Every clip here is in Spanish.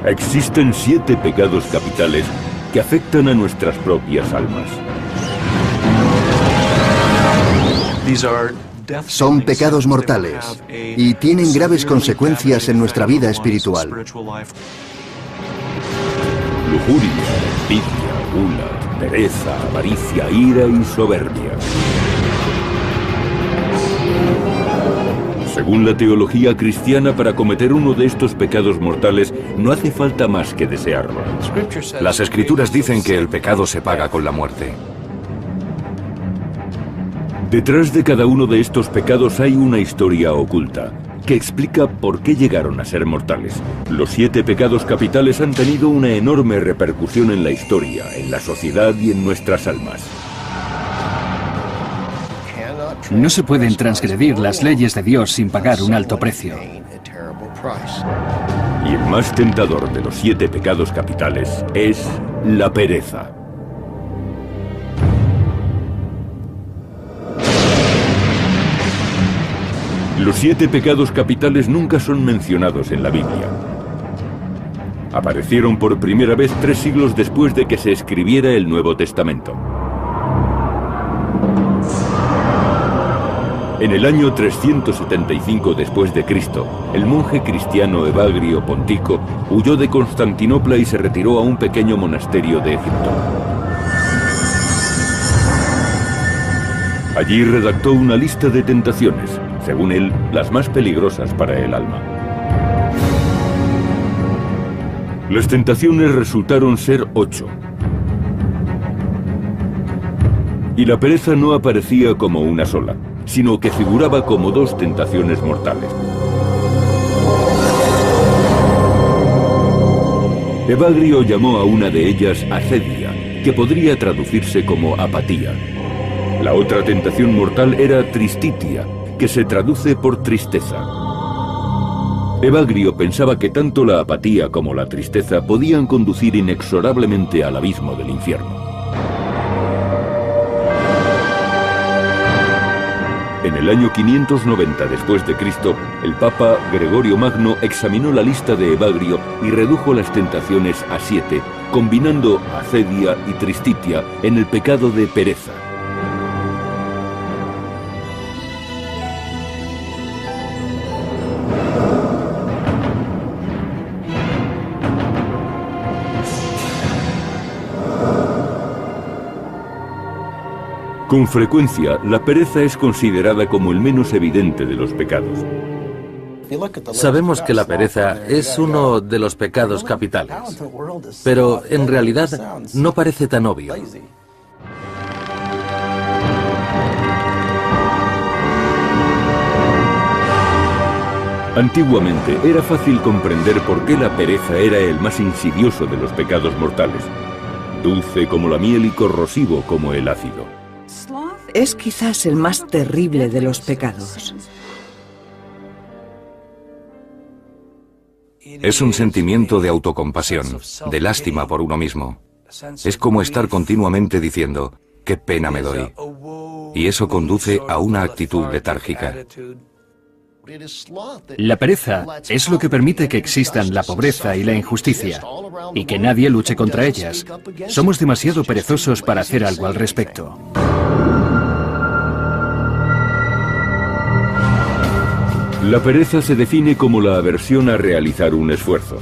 Existen 7 pecados capitales que afectan a nuestras propias almas. Son pecados mortales y tienen graves consecuencias en nuestra vida espiritual. Lujuria, envidia, gula, pereza, avaricia, ira y soberbia. Según la teología cristiana, para cometer uno de estos pecados mortales no hace falta más que desearlo. Las Escrituras dicen que el pecado se paga con la muerte. Detrás de cada uno de estos pecados hay una historia oculta que explica por qué llegaron a ser mortales. Los 7 pecados capitales han tenido una enorme repercusión en la historia, en la sociedad y en nuestras almas. No se pueden transgredir las leyes de Dios sin pagar un alto precio. Y el más tentador de los 7 pecados capitales es la pereza. Los 7 pecados capitales nunca son mencionados en la Biblia. Aparecieron por primera vez 3 siglos después de que se escribiera el Nuevo Testamento. En el año 375 después de Cristo, el monje cristiano Evagrio Pontico huyó de Constantinopla y se retiró a un pequeño monasterio de Egipto. Allí redactó una lista de tentaciones, según él, las más peligrosas para el alma. Las tentaciones resultaron ser 8. Y la pereza no aparecía como una sola, sino que figuraba como 2 tentaciones mortales. Evagrio llamó a una de ellas acedia, que podría traducirse como apatía. La otra tentación mortal era tristitia, que se traduce por tristeza. Evagrio pensaba que tanto la apatía como la tristeza podían conducir inexorablemente al abismo del infierno. En el año 590 después de Cristo, el Papa Gregorio Magno examinó la lista de Evagrio y redujo las tentaciones a 7, combinando acedia y tristitia en el pecado de pereza. Con frecuencia, la pereza es considerada como el menos evidente de los pecados. Sabemos que la pereza es uno de los pecados capitales, pero en realidad no parece tan obvio. Antiguamente era fácil comprender por qué la pereza era el más insidioso de los pecados mortales, dulce como la miel y corrosivo como el ácido. Es quizás el más terrible de los pecados. Es un sentimiento de autocompasión, de lástima por uno mismo. Es como estar continuamente diciendo, qué pena me doy. Y eso conduce a una actitud letárgica. La pereza es lo que permite que existan la pobreza y la injusticia, y que nadie luche contra ellas. Somos demasiado perezosos para hacer algo al respecto. La pereza se define como la aversión a realizar un esfuerzo.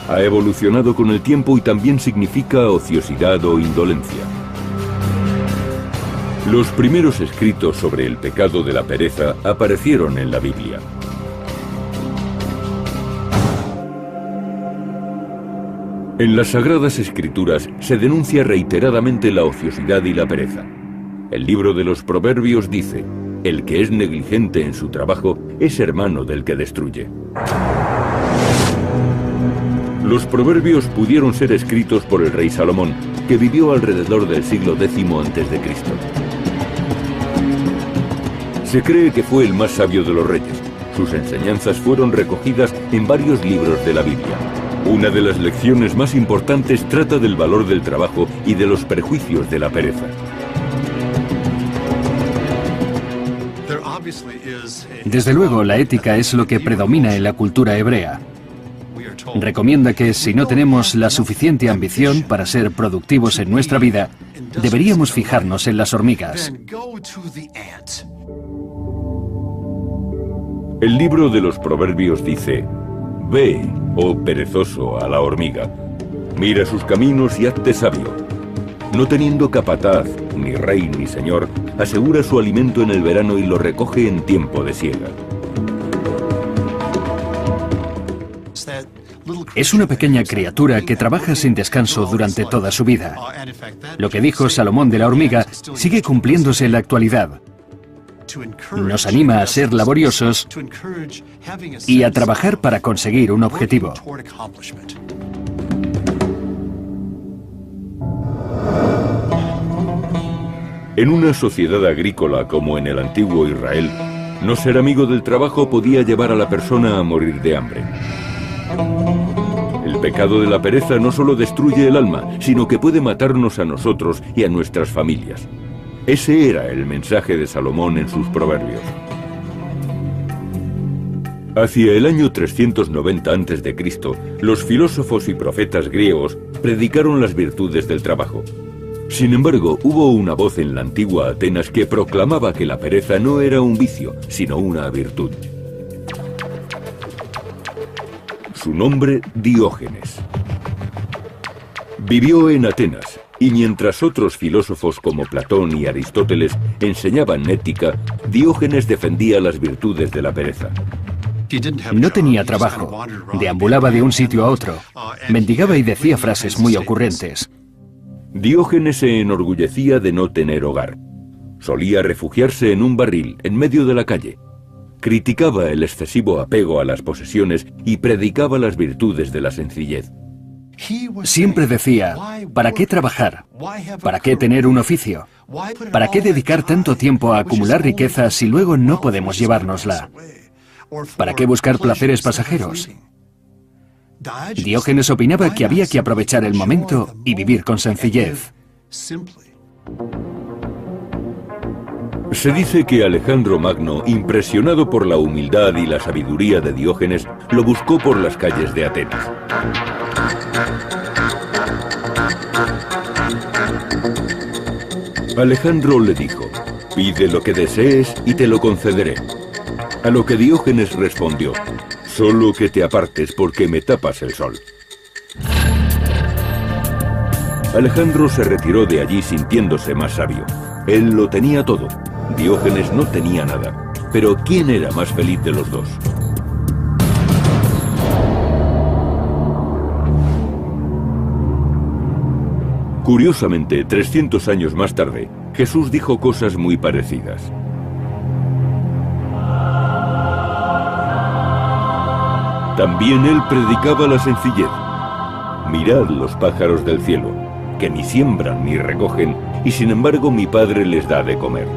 Ha evolucionado con el tiempo y también significa ociosidad o indolencia. Los primeros escritos sobre el pecado de la pereza aparecieron en la Biblia. En las Sagradas Escrituras se denuncia reiteradamente la ociosidad y la pereza. El libro de los Proverbios dice: el que es negligente en su trabajo es hermano del que destruye. Los proverbios pudieron ser escritos por el rey Salomón, que vivió alrededor del siglo X a.C. Se cree que fue el más sabio de los reyes. Sus enseñanzas fueron recogidas en varios libros de la Biblia. Una de las lecciones más importantes trata del valor del trabajo y de los perjuicios de la pereza. Desde luego, la ética es lo que predomina en la cultura hebrea. recomienda que si no tenemos la suficiente ambición para ser productivos en nuestra vida, deberíamos fijarnos en las hormigas. El libro de los Proverbios dice: Ve, oh perezoso, a la hormiga, mira sus caminos y hazte sabio. No teniendo capataz, ni rey ni señor, asegura su alimento en el verano y lo recoge en tiempo de siega. Es una pequeña criatura que trabaja sin descanso durante toda su vida. Lo que dijo Salomón de la hormiga sigue cumpliéndose en la actualidad. Nos anima a ser laboriosos y a trabajar para conseguir un objetivo. En una sociedad agrícola como en el antiguo Israel, no ser amigo del trabajo podía llevar a la persona a morir de hambre. El pecado de la pereza no solo destruye el alma, sino que puede matarnos a nosotros y a nuestras familias. Ese era el mensaje de Salomón en sus proverbios. Hacia el año 390 a.C., los filósofos y profetas griegos predicaron las virtudes del trabajo. Sin embargo, hubo una voz en la antigua Atenas que proclamaba que la pereza no era un vicio, sino una virtud. Su nombre, Diógenes. Vivió en Atenas, y mientras otros filósofos como Platón y Aristóteles enseñaban ética, Diógenes defendía las virtudes de la pereza. No tenía trabajo, deambulaba de un sitio a otro, mendigaba y decía frases muy ocurrentes. Diógenes se enorgullecía de no tener hogar. Solía refugiarse en un barril en medio de la calle. Criticaba el excesivo apego a las posesiones y predicaba las virtudes de la sencillez. Siempre decía, ¿para qué trabajar? ¿Para qué tener un oficio? ¿Para qué dedicar tanto tiempo a acumular riqueza si luego no podemos llevárnosla? ¿Para qué buscar placeres pasajeros? Diógenes opinaba que había que aprovechar el momento y vivir con sencillez. Se dice que Alejandro Magno, impresionado por la humildad y la sabiduría de Diógenes, lo buscó por las calles de Atenas. Alejandro le dijo: «Pide lo que desees y te lo concederé». A lo que Diógenes respondió: «Solo que te apartes porque me tapas el sol». Alejandro se retiró de allí sintiéndose más sabio. Él lo tenía todo. Diógenes no tenía nada. Pero ¿quién era más feliz de los dos? Curiosamente, 300 años más tarde, Jesús dijo cosas muy parecidas. También él predicaba la sencillez. Mirad los pájaros del cielo, que ni siembran ni recogen, y sin embargo mi Padre les da de comer.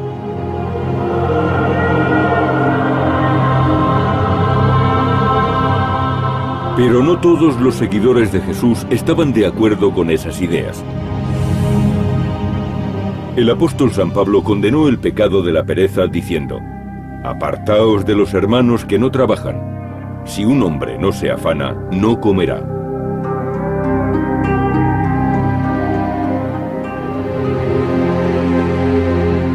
Pero no todos los seguidores de Jesús estaban de acuerdo con esas ideas. El apóstol San Pablo condenó el pecado de la pereza diciendo: «Apartaos de los hermanos que no trabajan. Si un hombre no se afana, no comerá».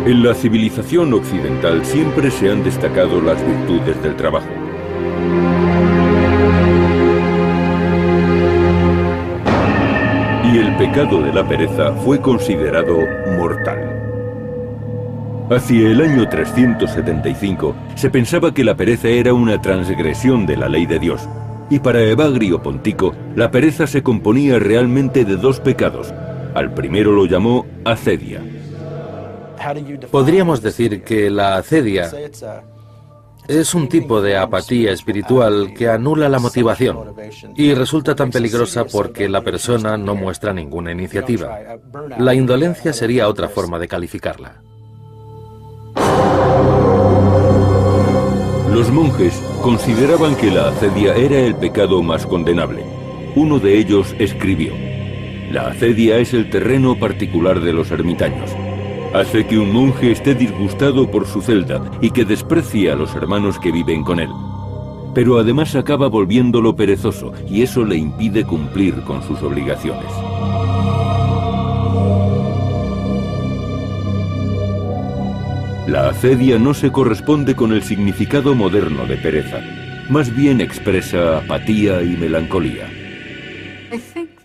En la civilización occidental siempre se han destacado las virtudes del trabajo. Y el pecado de la pereza fue considerado mortal. Hacia el año 375 se pensaba que la pereza era una transgresión de la ley de Dios, y para Evagrio Pontico la pereza se componía realmente de dos pecados. Al primero lo llamó acedia. Podríamos decir que la acedia es un tipo de apatía espiritual que anula la motivación y resulta tan peligrosa porque la persona no muestra ninguna iniciativa. La indolencia sería otra forma de calificarla. Los monjes consideraban que la acedia era el pecado más condenable. Uno de ellos escribió: «La acedia es el terreno particular de los ermitaños. Hace que un monje esté disgustado por su celda y que desprecie a los hermanos que viven con él. pero además acaba volviéndolo perezoso y eso le impide cumplir con sus obligaciones. La acedia no se corresponde con el significado moderno de pereza, más bien expresa apatía y melancolía.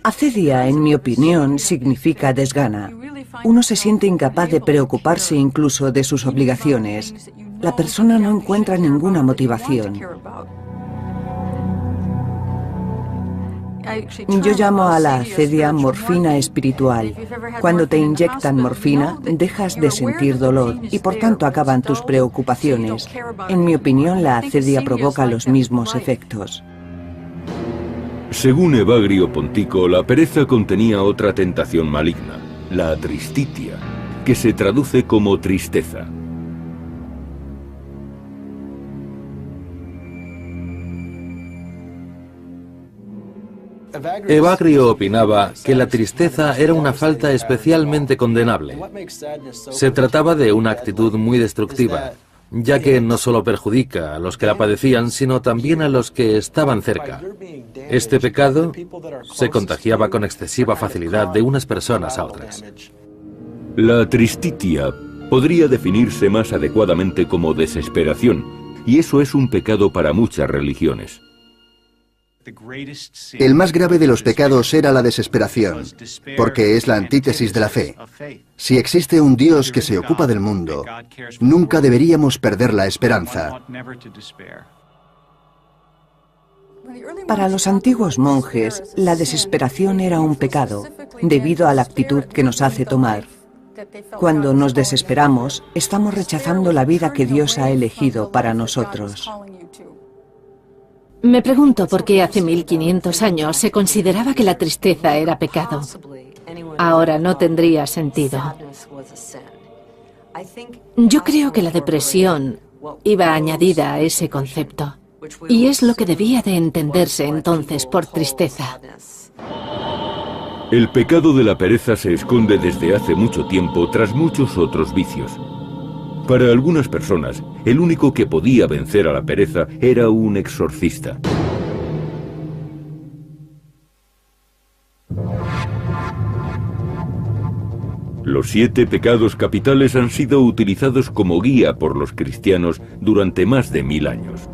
Acedia, en mi opinión, significa desgana. Uno se siente incapaz de preocuparse incluso de sus obligaciones. La persona no encuentra ninguna motivación. Yo llamo a la acedia morfina espiritual. Cuando te inyectan morfina, dejas de sentir dolor y por tanto acaban tus preocupaciones. En mi opinión, la acedia provoca los mismos efectos. Según Evagrio Pontico, la pereza contenía otra tentación maligna, la tristitia, que se traduce como tristeza. Evagrio opinaba que la tristeza era una falta especialmente condenable. Se trataba de una actitud muy destructiva, ya que no solo perjudica a los que la padecían, sino también a los que estaban cerca. Este pecado se contagiaba con excesiva facilidad de unas personas a otras. La tristitia podría definirse más adecuadamente como desesperación, y eso es un pecado para muchas religiones. El más grave de los pecados era la desesperación, porque es la antítesis de la fe. Si existe un Dios que se ocupa del mundo, nunca deberíamos perder la esperanza. Para los antiguos monjes, la desesperación era un pecado, debido a la actitud que nos hace tomar. Cuando nos desesperamos, estamos rechazando la vida que Dios ha elegido para nosotros. Me pregunto por qué hace 1500 años se consideraba que la tristeza era pecado. Ahora no tendría sentido. Yo creo que la depresión iba añadida a ese concepto. Y es lo que debía de entenderse entonces por tristeza. El pecado de la pereza se esconde desde hace mucho tiempo tras muchos otros vicios. Para algunas personas, el único que podía vencer a la pereza era un exorcista. Los 7 pecados capitales han sido utilizados como guía por los cristianos durante más de 1000 años.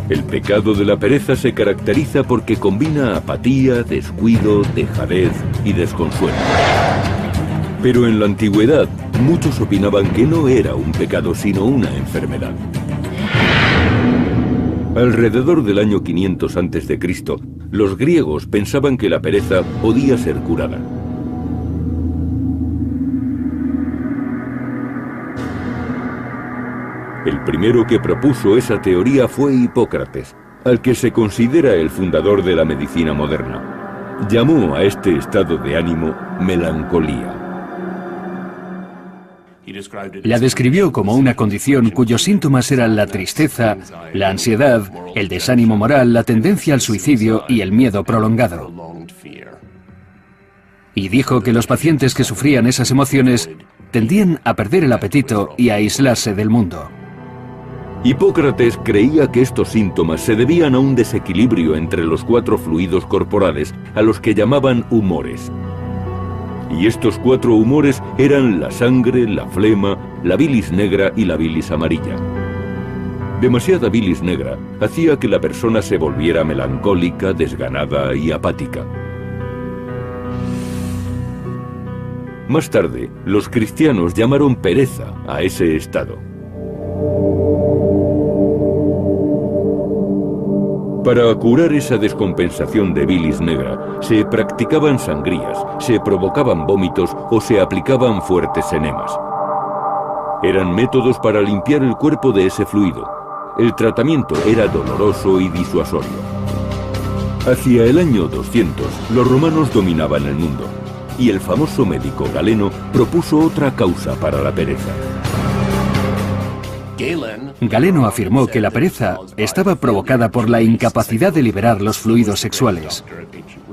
El pecado de la pereza se caracteriza porque combina apatía, descuido, dejadez y desconsuelo. Pero en la antigüedad, muchos opinaban que no era un pecado, sino una enfermedad. Alrededor del año 500 a.C., los griegos pensaban que la pereza podía ser curada. El primero que propuso esa teoría fue Hipócrates, al que se considera el fundador de la medicina moderna. Llamó a este estado de ánimo melancolía. La describió como una condición cuyos síntomas eran la tristeza, la ansiedad, el desánimo moral, la tendencia al suicidio y el miedo prolongado. Y dijo que los pacientes que sufrían esas emociones tendían a perder el apetito y a aislarse del mundo. Hipócrates creía que estos síntomas se debían a un desequilibrio entre los 4 fluidos corporales, a los que llamaban humores. Y estos 4 humores eran la sangre, la flema, la bilis negra y la bilis amarilla. Demasiada bilis negra hacía que la persona se volviera melancólica, desganada y apática. Más tarde, los cristianos llamaron pereza a ese estado. Para curar esa descompensación de bilis negra, se practicaban sangrías, se provocaban vómitos o se aplicaban fuertes enemas. Eran métodos para limpiar el cuerpo de ese fluido. El tratamiento era doloroso y disuasorio. Hacia el año 200, los romanos dominaban el mundo, y el famoso médico Galeno propuso otra causa para la pereza. Galeno afirmó que la pereza estaba provocada por la incapacidad de liberar los fluidos sexuales.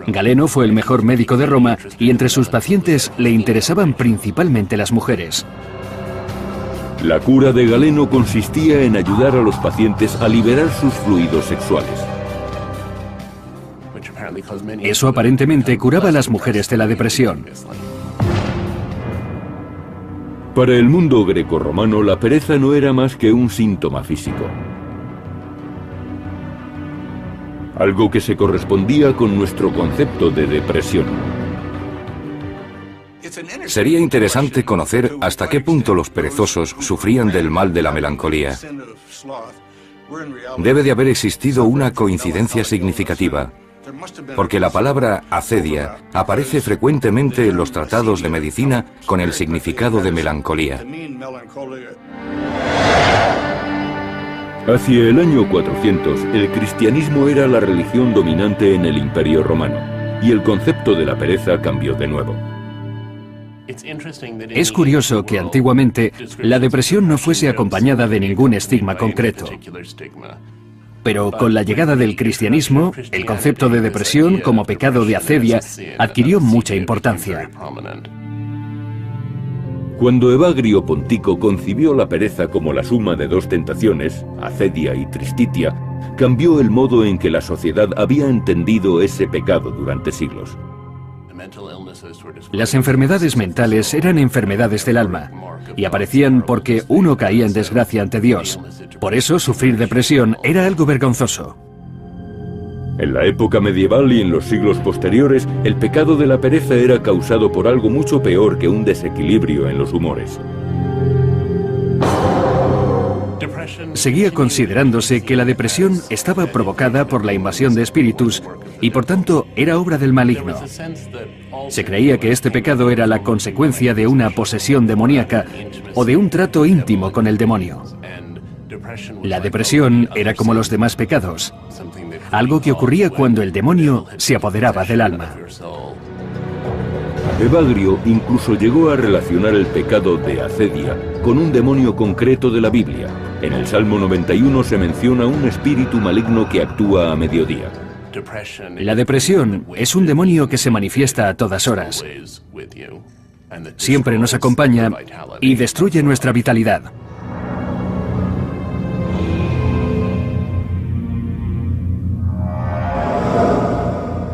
Galeno fue el mejor médico de Roma y entre sus pacientes le interesaban principalmente las mujeres. La cura de Galeno consistía en ayudar a los pacientes a liberar sus fluidos sexuales. Eso aparentemente curaba a las mujeres de la depresión. Para el mundo grecorromano, la pereza no era más que un síntoma físico. Algo que se correspondía con nuestro concepto de depresión. Sería interesante conocer hasta qué punto los perezosos sufrían del mal de la melancolía. Debe de haber existido una coincidencia significativa, porque la palabra acedia aparece frecuentemente en los tratados de medicina con el significado de melancolía. Hacia el año 400, el cristianismo era la religión dominante en el Imperio Romano, y el concepto de la pereza cambió de nuevo. Es curioso que antiguamente la depresión no fuese acompañada de ningún estigma concreto. Pero con la llegada del cristianismo, el concepto de depresión como pecado de acedia adquirió mucha importancia. Cuando Evagrio Pontico concibió la pereza como la suma de dos tentaciones, acedia y tristitia, cambió el modo en que la sociedad había entendido ese pecado durante siglos. Las enfermedades mentales eran enfermedades del alma y aparecían porque uno caía en desgracia ante Dios. Por eso sufrir depresión era algo vergonzoso. En la época medieval y en los siglos posteriores, el pecado de la pereza era causado por algo mucho peor que un desequilibrio en los humores. Seguía considerándose que la depresión estaba provocada por la invasión de espíritus y por tanto era obra del maligno. Se creía que este pecado era la consecuencia de una posesión demoníaca o de un trato íntimo con el demonio. La depresión era como los demás pecados, algo que ocurría cuando el demonio se apoderaba del alma. Evagrio incluso llegó a relacionar el pecado de acedia con un demonio concreto de la Biblia. En el Salmo 91 se menciona un espíritu maligno que actúa a mediodía. La depresión es un demonio que se manifiesta a todas horas. Siempre nos acompaña y destruye nuestra vitalidad.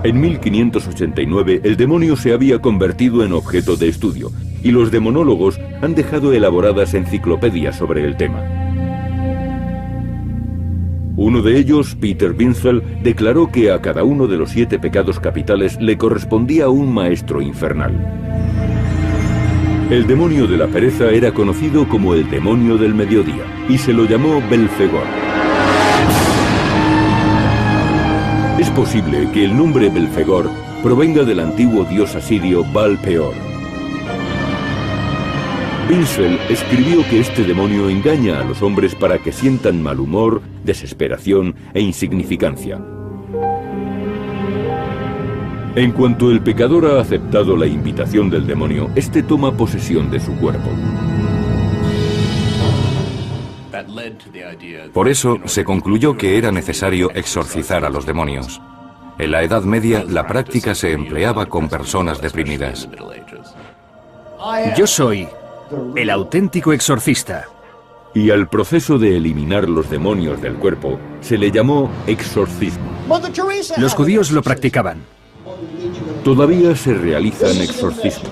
En 1589, el demonio se había convertido en objeto de estudio, y los demonólogos han dejado elaboradas enciclopedias sobre el tema. Uno de ellos, Peter Binzel, declaró que a cada uno de los 7 pecados capitales le correspondía un maestro infernal. El demonio de la pereza era conocido como el demonio del mediodía, y se lo llamó Belfegor. Es posible que el nombre Belfegor provenga del antiguo dios asirio Baal Peor. Binzel escribió que este demonio engaña a los hombres para que sientan mal humor, desesperación e insignificancia. En cuanto el pecador ha aceptado la invitación del demonio, este toma posesión de su cuerpo. Por eso se concluyó que era necesario exorcizar a los demonios. En la Edad Media, la práctica se empleaba con personas deprimidas. Yo soy el auténtico exorcista. Y al proceso de eliminar los demonios del cuerpo se le llamó exorcismo. Los judíos lo practicaban. Todavía se realizan exorcismos.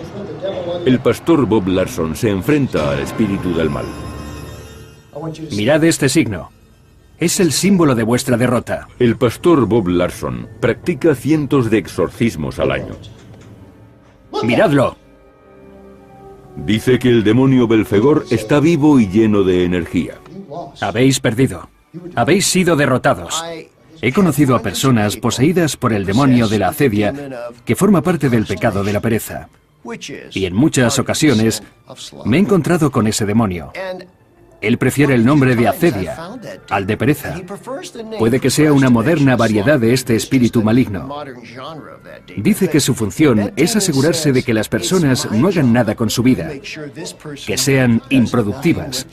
El pastor Bob Larson se enfrenta al espíritu del mal. Mirad este signo. Es el símbolo de vuestra derrota. El pastor Bob Larson practica cientos de exorcismos al año. ¡Miradlo! Dice que el demonio Belfegor está vivo y lleno de energía. Habéis perdido. Habéis sido derrotados. He conocido a personas poseídas por el demonio de la acedia, que forma parte del pecado de la pereza. Y en muchas ocasiones me he encontrado con ese demonio. Él prefiere el nombre de acedia al de pereza. Puede que sea una moderna variedad de este espíritu maligno. Dice que su función es asegurarse de que las personas no hagan nada con su vida, que sean improductivas.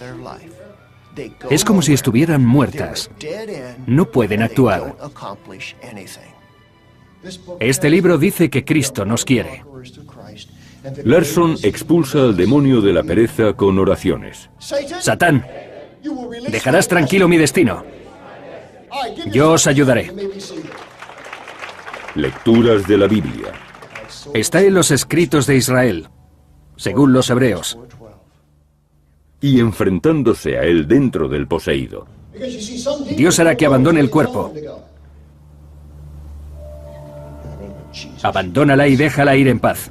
Es como si estuvieran muertas. No pueden actuar. Este libro dice que Cristo nos quiere. Larson expulsa al demonio de la pereza con oraciones. Satán, dejarás tranquilo mi destino. Yo os ayudaré. Lecturas de la Biblia. Está en los escritos de Israel, según los hebreos. Y enfrentándose a él dentro del poseído. Dios hará que abandone el cuerpo. Abandónala y déjala ir en paz.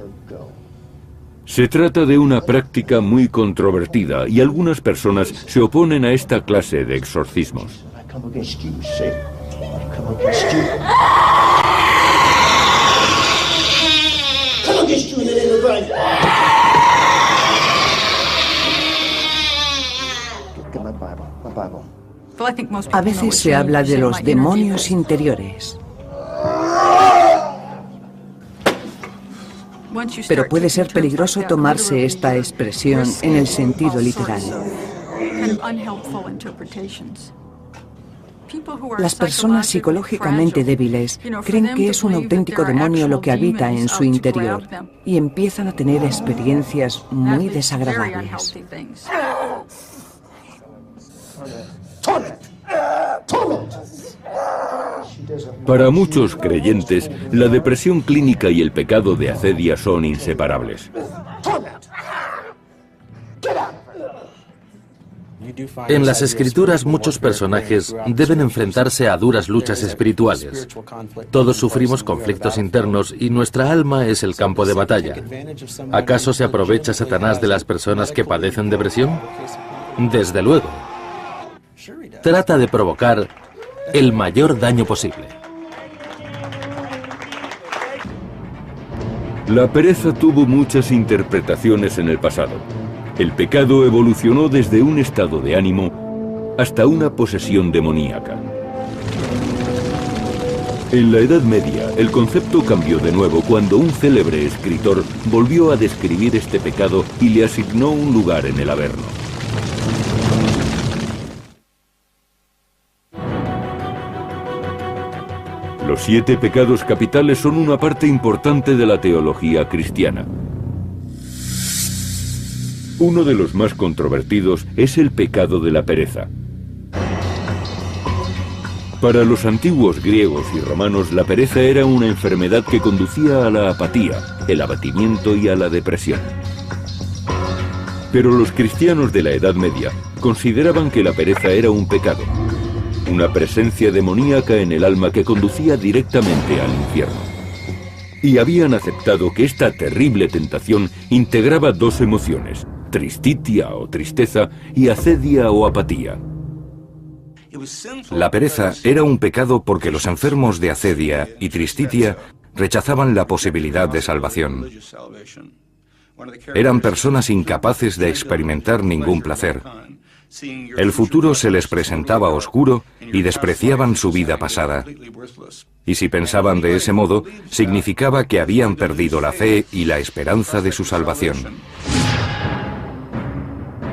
Se trata de una práctica muy controvertida y algunas personas se oponen a esta clase de exorcismos. A veces se habla de los demonios interiores. Pero puede ser peligroso tomarse esta expresión en el sentido literal. Las personas psicológicamente débiles creen que es un auténtico demonio lo que habita en su interior y empiezan a tener experiencias muy desagradables. Para muchos creyentes, la depresión clínica y el pecado de acedia son inseparables. En las escrituras muchos personajes deben enfrentarse a duras luchas espirituales. Todos sufrimos conflictos internos y nuestra alma es el campo de batalla. ¿Acaso se aprovecha Satanás de las personas que padecen depresión? Desde luego. Trata de provocar el mayor daño posible. La pereza tuvo muchas interpretaciones en el pasado. El pecado evolucionó desde un estado de ánimo hasta una posesión demoníaca. En la Edad Media, el concepto cambió de nuevo cuando un célebre escritor volvió a describir este pecado y le asignó un lugar en el Averno. Los 7 pecados capitales son una parte importante de la teología cristiana. Uno de los más controvertidos es el pecado de la pereza. Para los antiguos griegos y romanos, la pereza era una enfermedad que conducía a la apatía, el abatimiento y a la depresión. Pero los cristianos de la Edad Media consideraban que la pereza era un pecado, una presencia demoníaca en el alma que conducía directamente al infierno. Y habían aceptado que esta terrible tentación integraba 2 emociones, tristitia o tristeza y acedia o apatía. La pereza era un pecado porque los enfermos de acedia y tristitia rechazaban la posibilidad de salvación. Eran personas incapaces de experimentar ningún placer. El futuro se les presentaba oscuro y despreciaban su vida pasada. Y si pensaban de ese modo, significaba que habían perdido la fe y la esperanza de su salvación.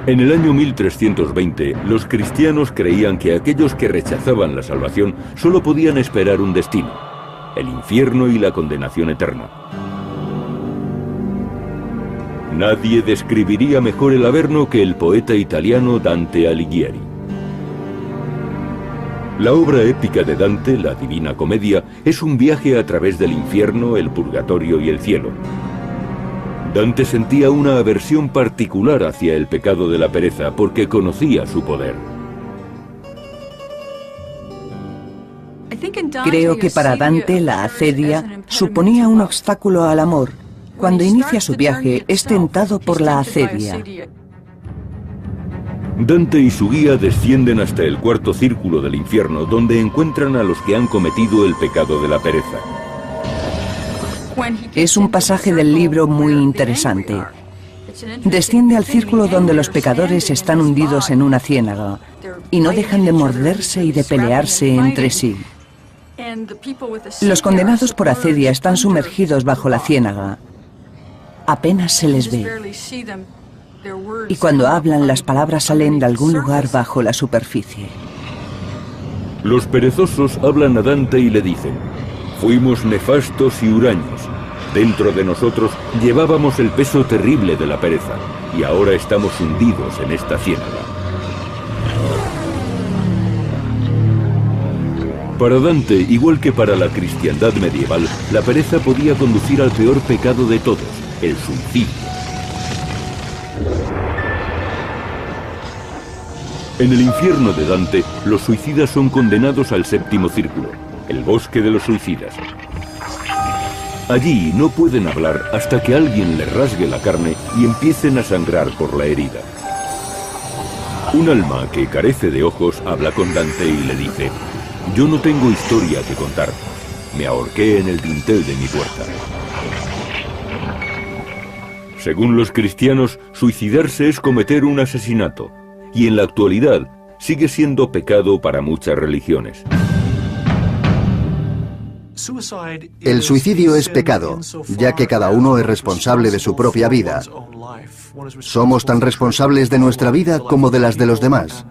En el año 1320, los cristianos creían que aquellos que rechazaban la salvación solo podían esperar un destino, el infierno y la condenación eterna. Nadie describiría mejor el Averno que el poeta italiano Dante Alighieri. La obra épica de Dante, la Divina Comedia, es un viaje a través del infierno, el purgatorio y el cielo. Dante sentía una aversión particular hacia el pecado de la pereza porque conocía su poder. Creo que para Dante la acedia suponía un obstáculo al amor. Cuando inicia su viaje, es tentado por la acedia. Dante y su guía descienden hasta el 4.º círculo del infierno, donde encuentran a los que han cometido el pecado de la pereza. Es un pasaje del libro muy interesante. Desciende al círculo donde los pecadores están hundidos en una ciénaga y no dejan de morderse y de pelearse entre sí. Los condenados por acedia están sumergidos bajo la ciénaga. Apenas se les ve. Y cuando hablan, las palabras salen de algún lugar bajo la superficie. Los perezosos hablan a Dante y le dicen: fuimos nefastos y huraños, Dentro de nosotros llevábamos el peso terrible de la pereza y ahora estamos hundidos en esta ciénaga. Para Dante, igual que para la cristiandad medieval, la pereza podía conducir al peor pecado de todos, el suicidio. En el infierno de Dante, los suicidas son condenados al séptimo círculo, el bosque de los suicidas. Allí no pueden hablar hasta que alguien les rasgue la carne y empiecen a sangrar por la herida. Un alma que carece de ojos habla con Dante y le dice: yo no tengo historia que contar, me ahorqué en el dintel de mi puerta. Según los cristianos, suicidarse es cometer un asesinato, y en la actualidad sigue siendo pecado para muchas religiones. El suicidio es pecado, ya que cada uno es responsable de su propia vida. Somos tan responsables de nuestra vida como de las de los demás.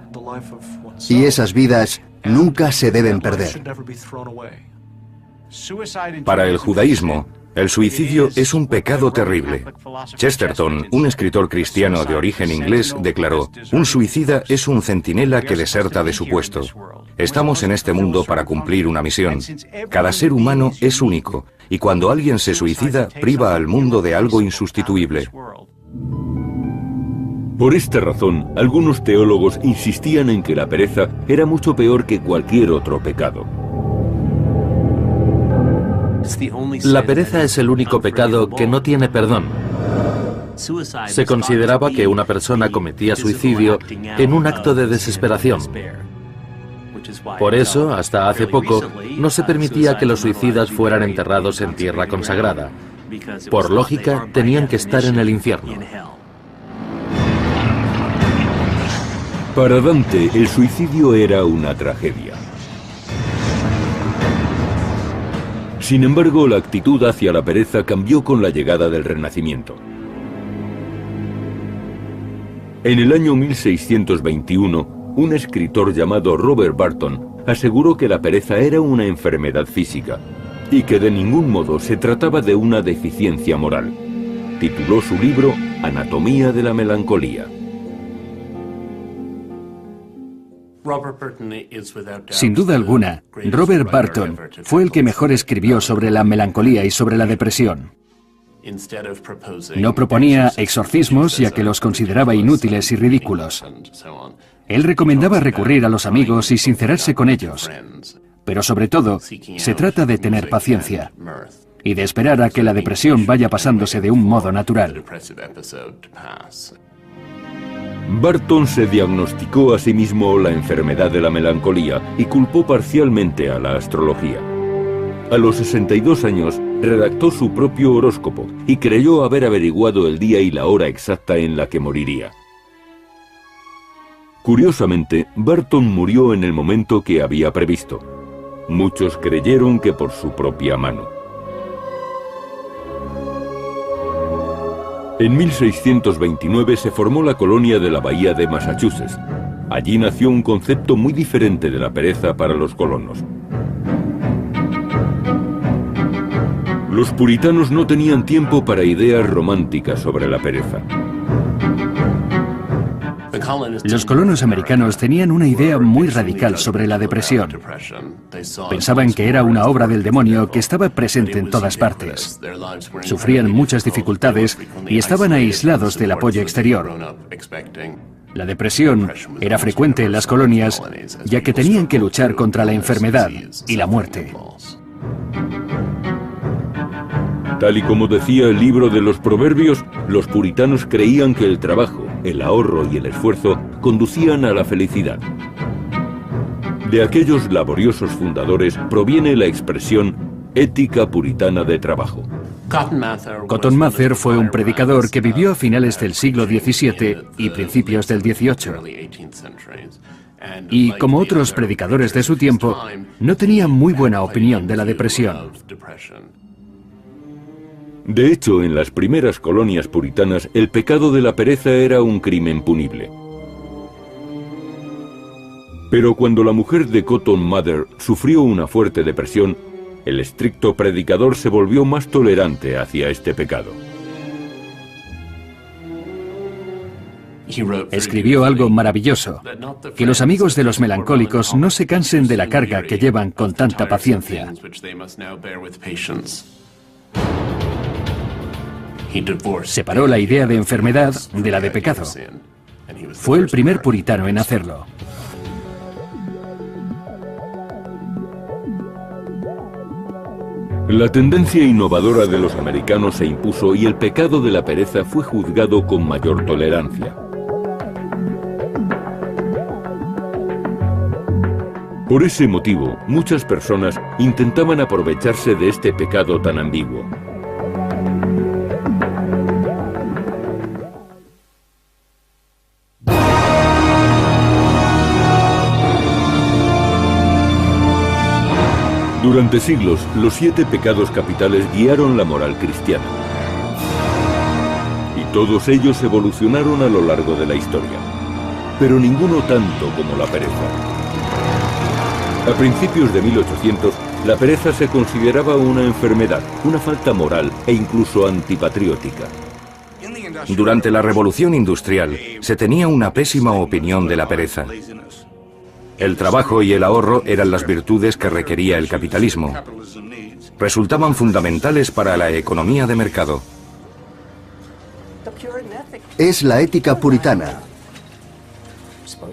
Y esas vidas nunca se deben perder. Para el judaísmo, el suicidio es un pecado terrible. Chesterton, un escritor cristiano de origen inglés, declaró: un suicida es un centinela que deserta de su puesto. Estamos en este mundo para cumplir una misión. Cada ser humano es único, y cuando alguien se suicida, priva al mundo de algo insustituible. Por esta razón, algunos teólogos insistían en que la pereza era mucho peor que cualquier otro pecado. La pereza es el único pecado que no tiene perdón. Se consideraba que una persona cometía suicidio en un acto de desesperación. Por eso, hasta hace poco, no se permitía que los suicidas fueran enterrados en tierra consagrada. Por lógica, tenían que estar en el infierno. Para Dante, el suicidio era una tragedia. Sin embargo, la actitud hacia la pereza cambió con la llegada del Renacimiento. En el año 1621, un escritor llamado Robert Burton aseguró que la pereza era una enfermedad física y que de ningún modo se trataba de una deficiencia moral. Tituló su libro Anatomía de la melancolía. Sin duda alguna, Robert Burton fue el que mejor escribió sobre la melancolía y sobre la depresión. No proponía exorcismos, ya que los consideraba inútiles y ridículos. Él recomendaba recurrir a los amigos y sincerarse con ellos. Pero sobre todo, se trata de tener paciencia y de esperar a que la depresión vaya pasándose de un modo natural. Burton se diagnosticó a sí mismo la enfermedad de la melancolía y culpó parcialmente a la astrología. A los 62 años redactó su propio horóscopo y creyó haber averiguado el día y la hora exacta en la que moriría. Curiosamente, Burton murió en el momento que había previsto. Muchos creyeron que por su propia mano. En 1629 se formó la colonia de la Bahía de Massachusetts. Allí nació un concepto muy diferente de la pereza para los colonos. Los puritanos no tenían tiempo para ideas románticas sobre la pereza. Los colonos americanos tenían una idea muy radical sobre la depresión. Pensaban que era una obra del demonio que estaba presente en todas partes. Sufrían muchas dificultades y estaban aislados del apoyo exterior. La depresión era frecuente en las colonias, ya que tenían que luchar contra la enfermedad y la muerte. Tal y como decía el libro de los Proverbios, los puritanos creían que el trabajo, el ahorro y el esfuerzo conducían a la felicidad. De aquellos laboriosos fundadores proviene la expresión ética puritana de trabajo. Cotton Mather fue un predicador que vivió a finales del siglo XVII y principios del XVIII. Y como otros predicadores de su tiempo, no tenía muy buena opinión de la depresión. De hecho, en las primeras colonias puritanas, el pecado de la pereza era un crimen punible. Pero cuando la mujer de Cotton Mather sufrió una fuerte depresión, El estricto predicador se volvió más tolerante hacia este pecado. Escribió algo maravilloso, que los amigos de los melancólicos no se cansen de la carga que llevan con tanta paciencia. Separó la idea de enfermedad de la de pecado. Fue el primer puritano en hacerlo. La tendencia innovadora de los americanos se impuso y el pecado de la pereza fue juzgado con mayor tolerancia. Por ese motivo, muchas personas intentaban aprovecharse de este pecado tan ambiguo. Durante siglos, los 7 pecados capitales guiaron la moral cristiana. Y todos ellos evolucionaron a lo largo de la historia. Pero ninguno tanto como la pereza. A principios de 1800, la pereza se consideraba una enfermedad, una falta moral e incluso antipatriótica. Durante la Revolución Industrial se tenía una pésima opinión de la pereza. El trabajo y el ahorro eran las virtudes que requería el capitalismo. Resultaban fundamentales para la economía de mercado. Es la ética puritana.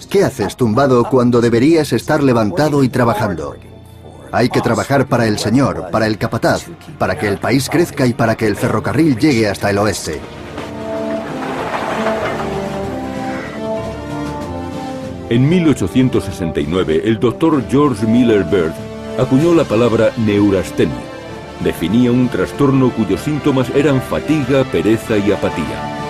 ¿Qué haces tumbado cuando deberías estar levantado y trabajando? Hay que trabajar para el Señor, para el capataz, para que el país crezca y para que el ferrocarril llegue hasta el oeste. En 1869, el doctor George Miller Bird acuñó la palabra neurastenia. Definía un trastorno cuyos síntomas eran fatiga, pereza y apatía.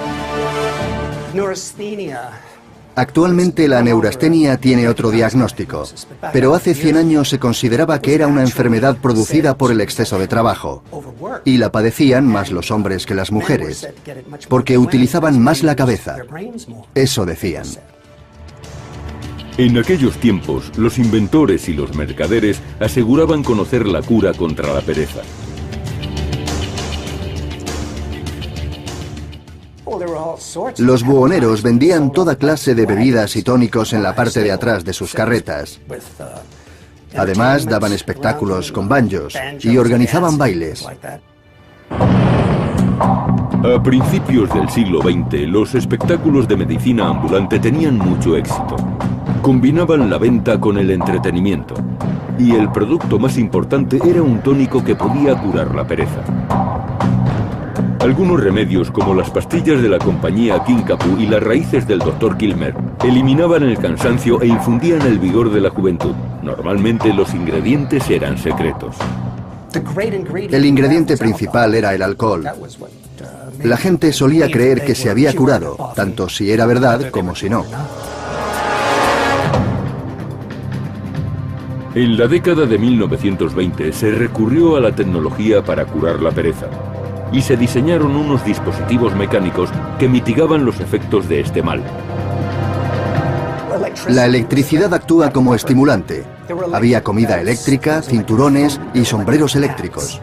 Actualmente la neurastenia tiene otro diagnóstico, pero hace 100 años se consideraba que era una enfermedad producida por el exceso de trabajo. Y la padecían más los hombres que las mujeres, porque utilizaban más la cabeza. Eso decían. En aquellos tiempos, los inventores y los mercaderes aseguraban conocer la cura contra la pereza. Los buhoneros vendían toda clase de bebidas y tónicos en la parte de atrás de sus carretas. Además, daban espectáculos con banjos y organizaban bailes. A principios del siglo XX, los espectáculos de medicina ambulante tenían mucho éxito. Combinaban la venta con el entretenimiento. Y el producto más importante era un tónico que podía curar la pereza. Algunos remedios, como las pastillas de la compañía Kinkapoo y las raíces del Dr. Kilmer, eliminaban el cansancio e infundían el vigor de la juventud. Normalmente los ingredientes eran secretos. El ingrediente principal era el alcohol. La gente solía creer que se había curado, tanto si era verdad como si no. En la década de 1920 se recurrió a la tecnología para curar la pereza y se diseñaron unos dispositivos mecánicos que mitigaban los efectos de este mal. La electricidad actúa como estimulante. Había comida eléctrica, cinturones y sombreros eléctricos.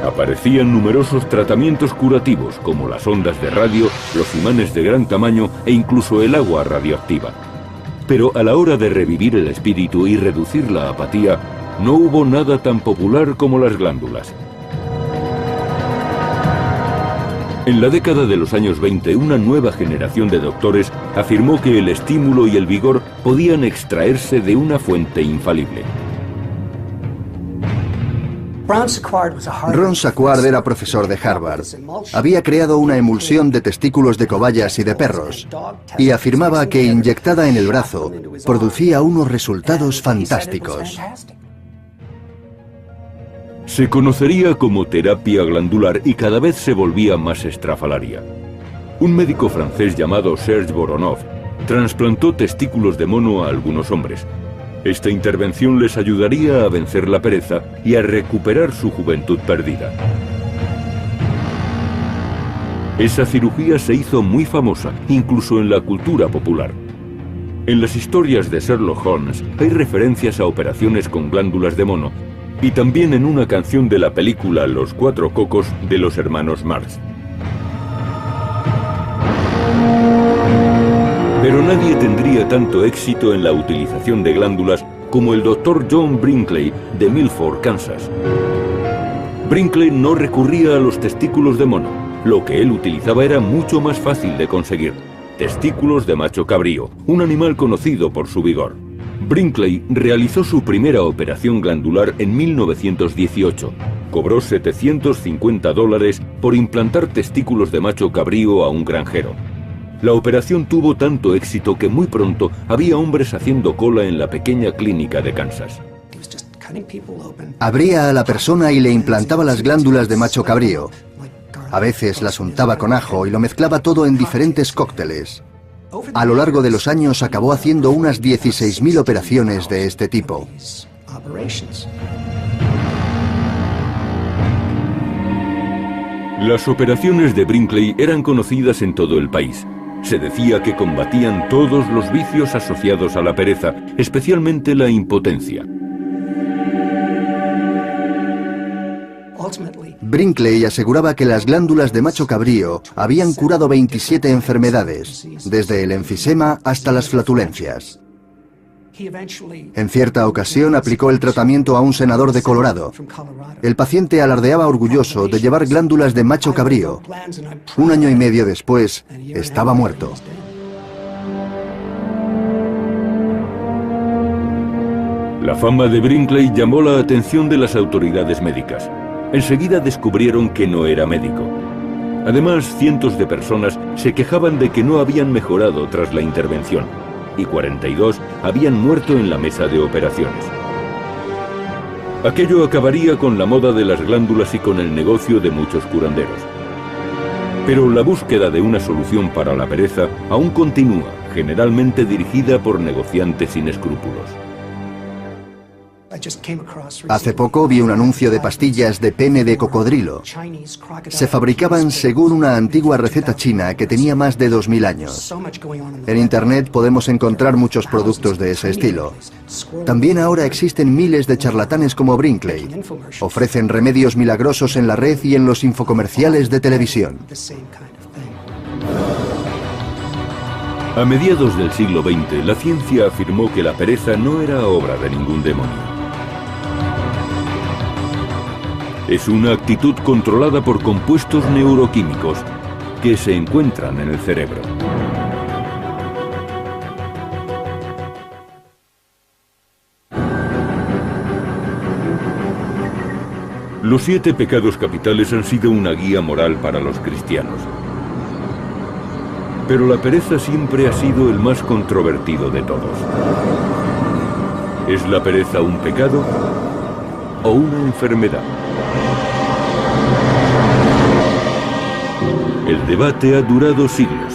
Aparecían numerosos tratamientos curativos como las ondas de radio, los imanes de gran tamaño e incluso el agua radioactiva. Pero a la hora de revivir el espíritu y reducir la apatía, no hubo nada tan popular como las glándulas. En la década de los años 20, una nueva generación de doctores afirmó que el estímulo y el vigor podían extraerse de una fuente infalible. Ron Squart era profesor de Harvard. Había creado una emulsión de testículos de cobayas y de perros y afirmaba que inyectada en el brazo producía unos resultados fantásticos. Se conocería como terapia glandular y cada vez se volvía más estrafalaria. Un médico francés llamado Serge Voronov trasplantó testículos de mono a algunos hombres. Esta intervención les ayudaría a vencer la pereza y a recuperar su juventud perdida. Esa cirugía se hizo muy famosa, incluso en la cultura popular. En las historias de Sherlock Holmes hay referencias a operaciones con glándulas de mono, y también en una canción de la película Los Cuatro Cocos de los hermanos Marx. Pero nadie tendría tanto éxito en la utilización de glándulas como el Dr. John Brinkley de Milford, Kansas. Brinkley no recurría a los testículos de mono. Lo que él utilizaba era mucho más fácil de conseguir: testículos de macho cabrío, un animal conocido por su vigor. Brinkley realizó su primera operación glandular en 1918. Cobró $750 por implantar testículos de macho cabrío a un granjero. La operación tuvo tanto éxito que muy pronto había hombres haciendo cola en la pequeña clínica de Kansas. Abría a la persona y le implantaba las glándulas de macho cabrío. A veces las untaba con ajo y lo mezclaba todo en diferentes cócteles. A lo largo de los años acabó haciendo unas 16.000 operaciones de este tipo. Las operaciones de Brinkley eran conocidas en todo el país. Se decía que combatían todos los vicios asociados a la pereza, especialmente la impotencia. Brinkley aseguraba que las glándulas de macho cabrío habían curado 27 enfermedades, desde el enfisema hasta las flatulencias. En cierta ocasión aplicó el tratamiento a un senador de Colorado. El paciente alardeaba orgulloso de llevar glándulas de macho cabrío. 1 año y medio después, estaba muerto. La fama de Brinkley llamó la atención de las autoridades médicas. Enseguida descubrieron que no era médico. Además, cientos de personas se quejaban de que no habían mejorado tras la intervención, y 42 habían muerto en la mesa de operaciones. Aquello acabaría con la moda de las glándulas y con el negocio de muchos curanderos. Pero la búsqueda de una solución para la pereza aún continúa, generalmente dirigida por negociantes sin escrúpulos. Hace poco vi un anuncio de pastillas de pene de cocodrilo. Se fabricaban según una antigua receta china que tenía más de 2000 años. En Internet podemos encontrar muchos productos de ese estilo. También ahora existen miles de charlatanes como Brinkley. Ofrecen remedios milagrosos en la red y en los infocomerciales de televisión. A mediados del siglo XX, la ciencia afirmó que la pereza no era obra de ningún demonio. Es una actitud controlada por compuestos neuroquímicos que se encuentran en el cerebro. Los 7 pecados capitales han sido una guía moral para los cristianos. Pero la pereza siempre ha sido el más controvertido de todos. ¿Es la pereza un pecado o una enfermedad? El debate ha durado siglos.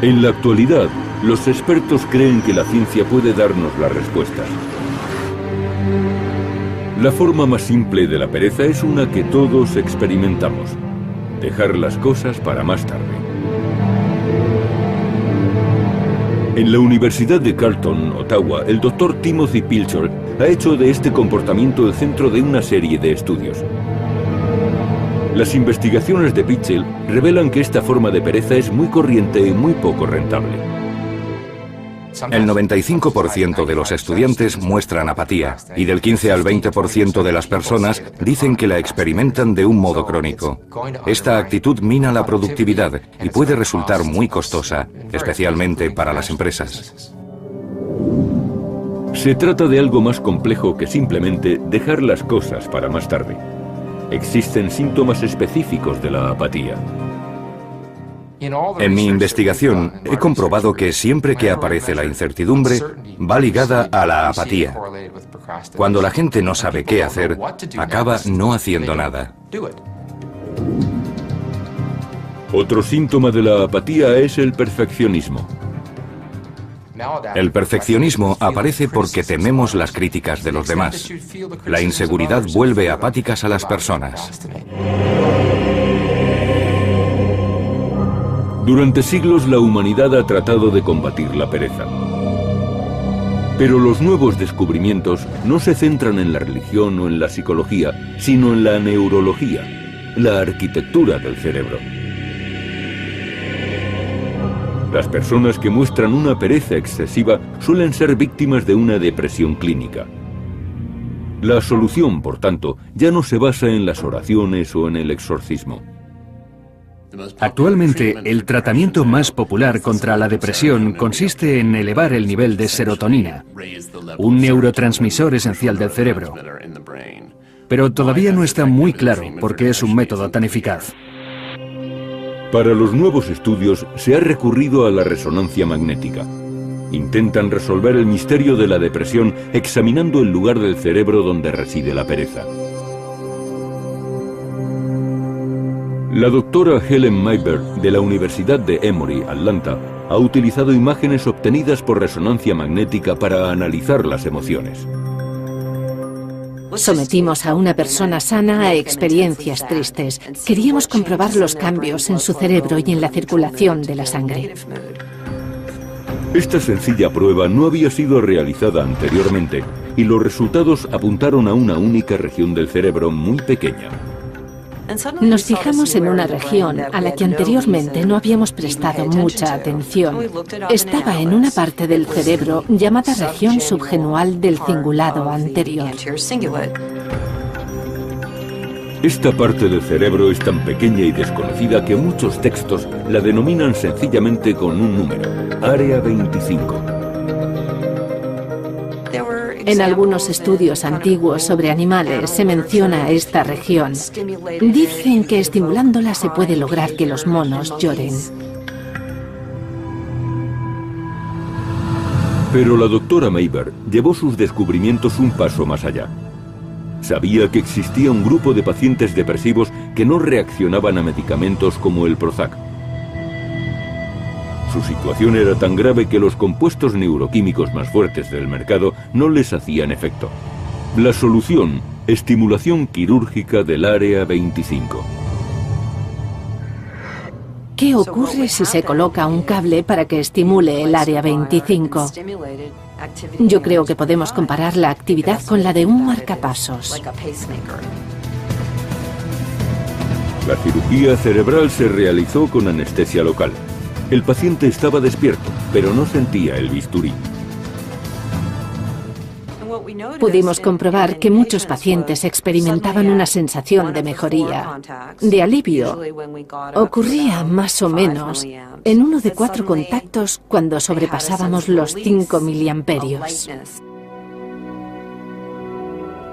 En la actualidad, los expertos creen que la ciencia puede darnos las respuestas. La forma más simple de la pereza es una que todos experimentamos: dejar las cosas para más tarde. En la Universidad de Carleton, Ottawa, el Dr. Timothy Pilcher ha hecho de este comportamiento el centro de una serie de estudios. Las investigaciones de Pitchell revelan que esta forma de pereza es muy corriente y muy poco rentable. El 95% de los estudiantes muestran apatía y del 15 al 20% de las personas dicen que la experimentan de un modo crónico. Esta actitud mina la productividad y puede resultar muy costosa, especialmente para las empresas. Se trata de algo más complejo que simplemente dejar las cosas para más tarde. Existen síntomas específicos de la apatía. En mi investigación he comprobado que siempre que aparece la incertidumbre, va ligada a la apatía. Cuando la gente no sabe qué hacer, acaba no haciendo nada. Otro síntoma de la apatía es el perfeccionismo. El perfeccionismo aparece porque tememos las críticas de los demás. La inseguridad vuelve apáticas a las personas. Durante siglos la humanidad ha tratado de combatir la pereza. Pero los nuevos descubrimientos no se centran en la religión o en la psicología, sino en la neurología, la arquitectura del cerebro. Las personas que muestran una pereza excesiva suelen ser víctimas de una depresión clínica. La solución, por tanto, ya no se basa en las oraciones o en el exorcismo. Actualmente, el tratamiento más popular contra la depresión consiste en elevar el nivel de serotonina, un neurotransmisor esencial del cerebro. Pero todavía no está muy claro por qué es un método tan eficaz. Para los nuevos estudios se ha recurrido a la resonancia magnética. Intentan resolver el misterio de la depresión examinando el lugar del cerebro donde reside la pereza. La doctora Helen Mayberg, de la Universidad de Emory, Atlanta, ha utilizado imágenes obtenidas por resonancia magnética para analizar las emociones. Sometimos a una persona sana a experiencias tristes. Queríamos comprobar los cambios en su cerebro y en la circulación de la sangre. Esta sencilla prueba no había sido realizada anteriormente y los resultados apuntaron a una única región del cerebro muy pequeña. Nos fijamos en una región a la que anteriormente no habíamos prestado mucha atención. Estaba en una parte del cerebro llamada región subgenual del cingulado anterior. Esta parte del cerebro es tan pequeña y desconocida que muchos textos la denominan sencillamente con un número, Área 25. En algunos estudios antiguos sobre animales se menciona esta región. Dicen que estimulándola se puede lograr que los monos lloren. Pero la doctora Mayberg llevó sus descubrimientos un paso más allá. Sabía que existía un grupo de pacientes depresivos que no reaccionaban a medicamentos como el Prozac. Su situación era tan grave que los compuestos neuroquímicos más fuertes del mercado no les hacían efecto. La solución: estimulación quirúrgica del área 25. ¿Qué ocurre si se coloca un cable para que estimule el área 25? Yo creo que podemos comparar la actividad con la de un marcapasos. La cirugía cerebral se realizó con anestesia local. El paciente estaba despierto, pero no sentía el bisturí. Pudimos comprobar que muchos pacientes experimentaban una sensación de mejoría, de alivio. Ocurría más o menos en 1 de 4 contactos cuando sobrepasábamos los 5 miliamperios.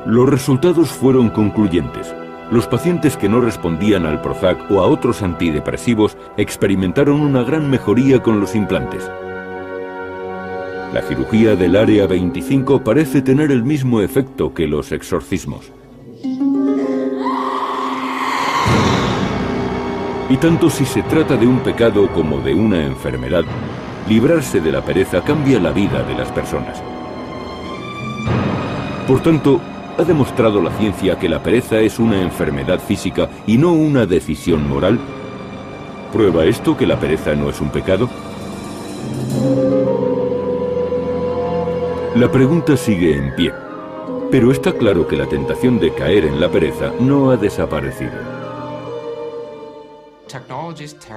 Los resultados fueron concluyentes. Los pacientes que no respondían al Prozac o a otros antidepresivos experimentaron una gran mejoría con los implantes. La cirugía del área 25 parece tener el mismo efecto que los exorcismos. Y tanto si se trata de un pecado como de una enfermedad, librarse de la pereza cambia la vida de las personas. Por tanto, ¿ha demostrado la ciencia que la pereza es una enfermedad física y no una decisión moral? ¿Prueba esto que la pereza no es un pecado? La pregunta sigue en pie, pero está claro que la tentación de caer en la pereza no ha desaparecido.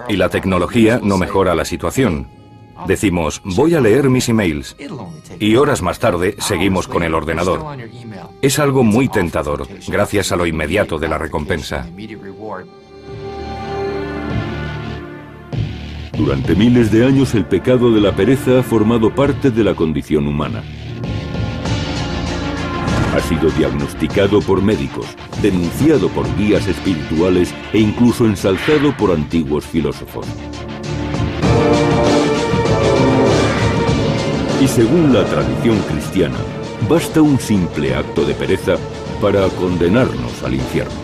Y la tecnología no mejora la situación. Decimos, voy a leer mis emails, y horas más tarde seguimos con el ordenador. Es algo muy tentador, gracias a lo inmediato de la recompensa. Durante miles de años el pecado de la pereza ha formado parte de la condición humana. Ha sido diagnosticado por médicos, denunciado por guías espirituales e incluso ensalzado por antiguos filósofos. Y según la tradición cristiana, basta un simple acto de pereza para condenarnos al infierno.